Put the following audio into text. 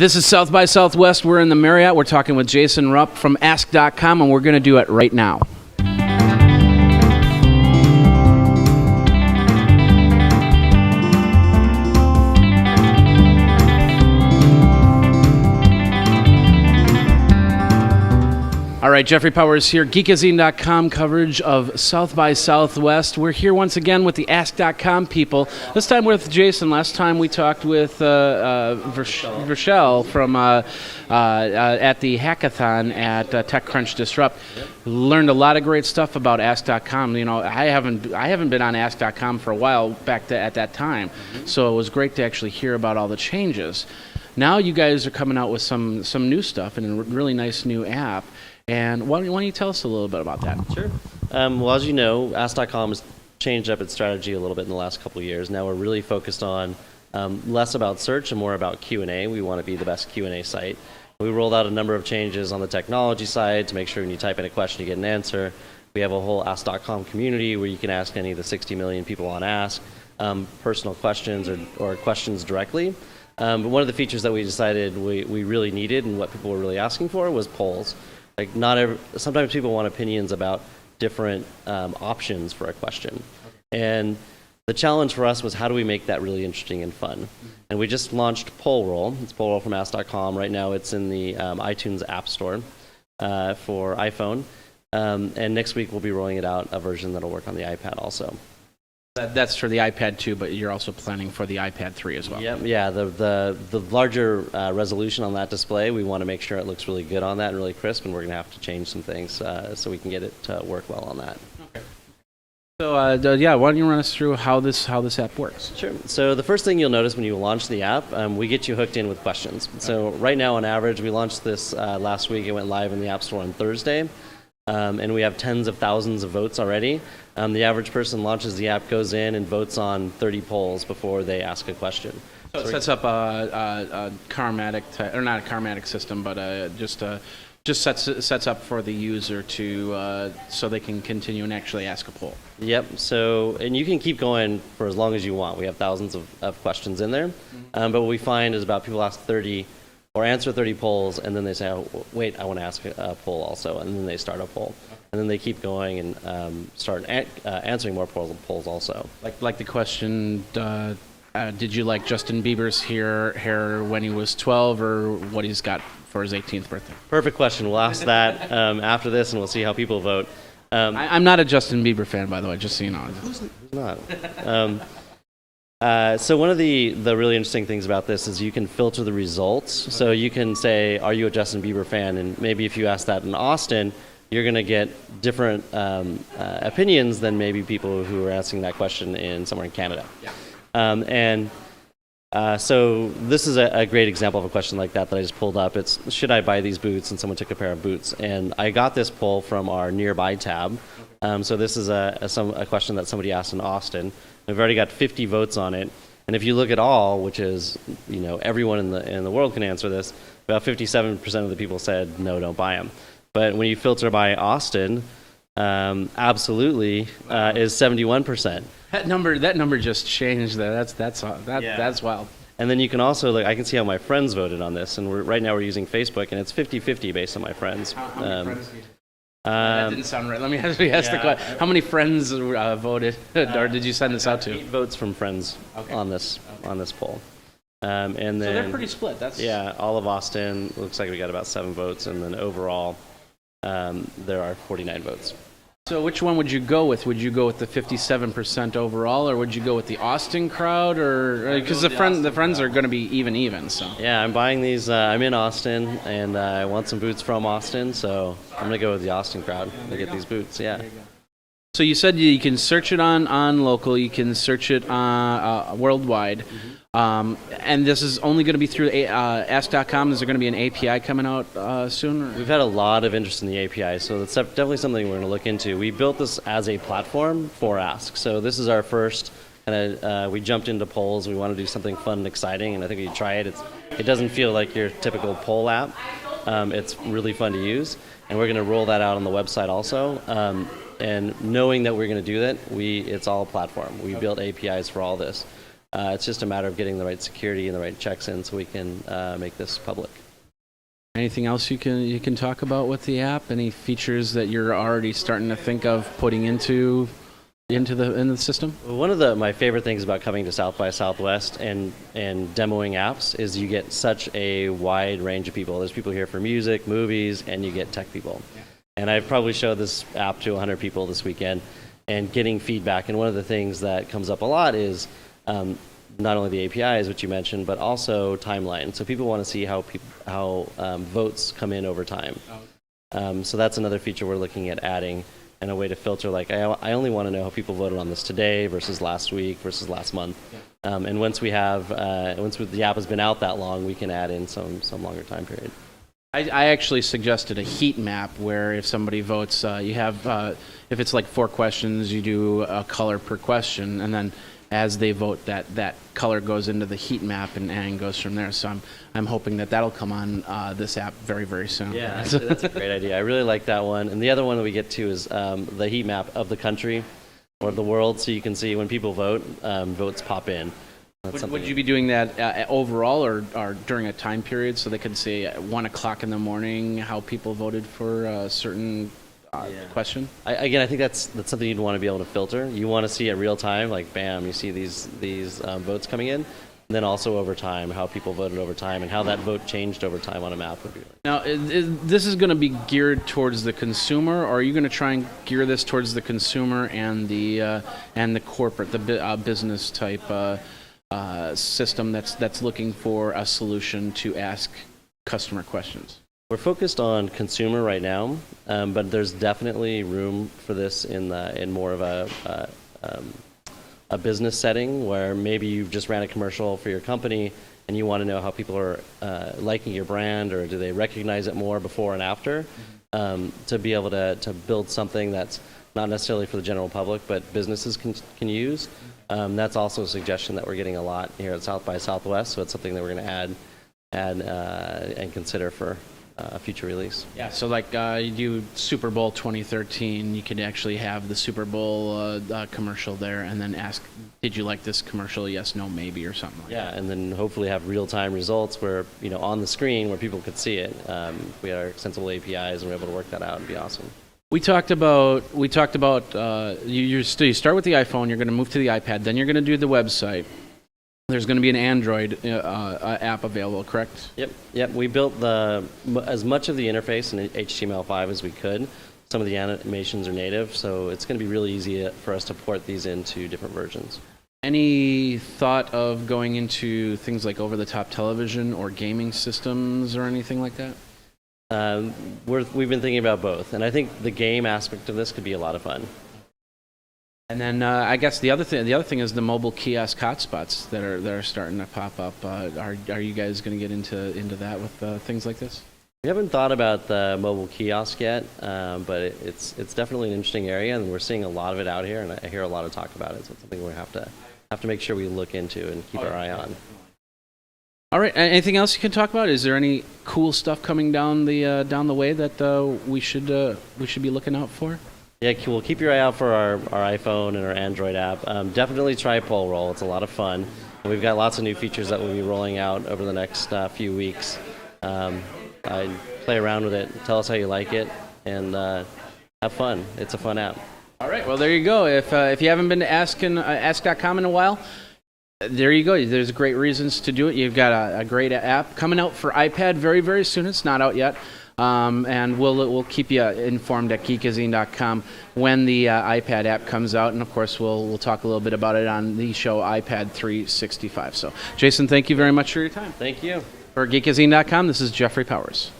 This is South by Southwest. We're in the Marriott. We're talking with Jason Rupp from Ask.com, and we're going to do it right now. All right, Jeffrey Powers here, Geekazine.com coverage of South by Southwest. We're here once again with the Ask.com people. This time with Jason. Last time we talked with Rochelle from at the hackathon at TechCrunch Disrupt. Learned a lot of great stuff about Ask.com. You know, I haven't been on Ask.com for a while back at that time, so it was great to actually hear about all the changes. Now you guys are coming out with some new stuff and a really nice new app. And why don't you tell us a little bit about that? Sure. Well, as you know, Ask.com has changed up its strategy a little bit in the last couple of years. Now we're really focused on less about search and more about Q&A. We want to be the best Q&A site. We rolled out a number of changes on the technology side to make sure when you type in a question, you get an answer. We have a whole Ask.com community where you can ask any of the 60 million people on Ask personal questions or questions directly. But one of the features that we decided we really needed and what people were really asking for was polls. Like sometimes people want opinions about different options for a question. And the challenge for us was how do we make that really interesting and fun? And we just launched Poll Roll. It's Poll Roll from Ask.com. Right now it's in the iTunes App Store for iPhone. And next week we'll be rolling it out, a version that'll work on the iPad also. That's for the iPad 2, but you're also planning for the iPad 3 as well. Yeah. The larger resolution on that display, we want to make sure it looks really good on that and really crisp, and we're going to have to change some things so we can get it to work well on that. Okay. So why don't you run us through how this app works? Sure. So the first thing you'll notice when you launch the app, we get you hooked in with questions. So right now, on average, we launched this last week. It went live in the App Store on Thursday. And we have tens of thousands of votes already. The average person launches the app, goes in, and votes on 30 polls before they ask a question. So it sets up a karmatic, or not a karmatic system, but just sets up for the user to so they can continue and actually ask a poll. Yep. So, and you can keep going for as long as you want. We have thousands of questions in there. But what we find is about people ask 30 or answer 30 polls, and then they say, oh, wait, I want to ask a poll also, and then they start a poll. And then they keep going and start answering more polls also. Like the question, did you like Justin Bieber's hair when he was 12, or what he's got for his 18th birthday? Perfect question. We'll ask that after this, and we'll see how people vote. I'm not a Justin Bieber fan, by the way, just so you know. Who's not? So one of the really interesting things about this is you can filter the results. So you can say, are you a Justin Bieber fan? And maybe if you ask that in Austin, you're going to get different opinions than maybe people who are asking that question somewhere in Canada. Yeah. So this is a great example of a question like that I just pulled up. It's, should I buy these boots? And someone took a pair of boots. And I got this poll from our nearby tab. So this is a question that somebody asked in Austin. We've already got 50 votes on it. And if you look at all, which is, you know, everyone in the world can answer this, about 57% of the people said, no, don't buy them. But when you filter by Austin, absolutely is 71%. That number just changed there. That's wild. And then you can also, I can see how my friends voted on this. And right now we're using Facebook, and it's 50-50 based on my friends. How many friends do you that didn't sound right. Let me ask the question. How many friends voted, or did you send this out to? 8 votes from friends on this poll. And then, so they're pretty split. All of Austin looks like we got about 7 votes, and then overall there are 49 votes. So which one would you go with? Would you go with the 57% overall, or would you go with the Austin crowd, or because the friends are going to be even? So yeah, I'm buying these. I'm in Austin, and I want some boots from Austin, so I'm going to go with the Austin crowd to get these boots. Yeah. So you said you can search it on local, you can search it worldwide. And this is only going to be through Ask.com. Is there going to be an API coming out soon? Or? We've had a lot of interest in the API, so that's definitely something we're going to look into. We built this as a platform for Ask. So this is our first we jumped into polls. We want to do something fun and exciting, and I think we try it. It doesn't feel like your typical poll app. It's really fun to use, and we're going to roll that out on the website also. And knowing that we're going to do that, it's all a platform. We built APIs for all this. It's just a matter of getting the right security and the right checks in so we can make this public. Anything else you can talk about with the app? Any features that you're already starting to think of putting into the system? One of my favorite things about coming to South by Southwest and demoing apps is you get such a wide range of people. There's people here for music, movies, and you get tech people. Yeah. And I've probably showed this app to 100 people this weekend and getting feedback. And one of the things that comes up a lot is not only the APIs, which you mentioned, but also timeline. So people want to see how votes come in over time. So that's another feature we're looking at adding, and a way to filter, like, I only want to know how people voted on this today versus last week versus last month. Yeah. And once the app has been out that long, we can add in some longer time period. I actually suggested a heat map where if somebody votes, you have, if it's like 4 questions, you do a color per question, and then as they vote, that color goes into the heat map and goes from there. So I'm hoping that'll come on this app very, very soon. Yeah, actually, that's a great idea. I really like that one. And the other one that we get to is the heat map of the country or the world, so you can see when people vote, votes pop in. Would you be doing that overall or during a time period, so they could say at 1 o'clock in the morning how people voted for a certain question? Again, I think that's something you'd want to be able to filter. You want to see it real time, like bam, you see these votes coming in. And then also over time, how people voted over time and how that vote changed over time on a map would be. Now, this is going to be geared towards the consumer, or are you going to try and gear this towards the consumer and the corporate, the business type system that's looking for a solution to ask customer questions? We're focused on consumer right now, but there's definitely room for this in more of a business setting where maybe you've just ran a commercial for your company and you want to know how people are liking your brand, or do they recognize it more before and after, to be able to build something that's not necessarily for the general public, but businesses can use. That's also a suggestion that we're getting a lot here at South by Southwest, so it's something that we're going to add and consider for a future release. Yeah, so like you do Super Bowl 2013, you could actually have the Super Bowl commercial there and then ask, did you like this commercial? Yes, no, maybe, or something like that. Yeah, and then hopefully have real-time results where, on the screen where people could see it. We had our extensible APIs and we're able to work that out. It'd be awesome. We talked about you start with the iPhone, you're going to move to the iPad, then you're going to do the website. There's going to be an Android app available, correct? Yep. We built as much of the interface in HTML5 as we could. Some of the animations are native, so it's going to be really easy for us to port these into different versions. Any thought of going into things like over-the-top television or gaming systems or anything like that? We've been thinking about both, and I think the game aspect of this could be a lot of fun. And then I guess the other thing is the mobile kiosk hotspots that are starting to pop up. Are you guys going to get into that with things like this? We haven't thought about the mobile kiosk yet, but it's definitely an interesting area, and we're seeing a lot of it out here, and I hear a lot of talk about it. So it's something we have to make sure we look into and keep our eye on. All right. Anything else you can talk about? Is there any cool stuff coming down the way that we should be looking out for? Yeah, well, keep your eye out for our iPhone and our Android app. Definitely try Poll Roll. It's a lot of fun. And we've got lots of new features that we'll be rolling out over the next few weeks. Play around with it. Tell us how you like it, and have fun. It's a fun app. All right. Well, there you go. If you haven't been to Ask.com in a while, there you go. There's great reasons to do it. You've got a great app coming out for iPad very, very soon. It's not out yet. And we'll keep you informed at Geekazine.com when the iPad app comes out, and of course we'll talk a little bit about it on the show iPad 365. So, Jason, thank you very much for your time. Thank you. For Geekazine.com, this is Jeffrey Powers.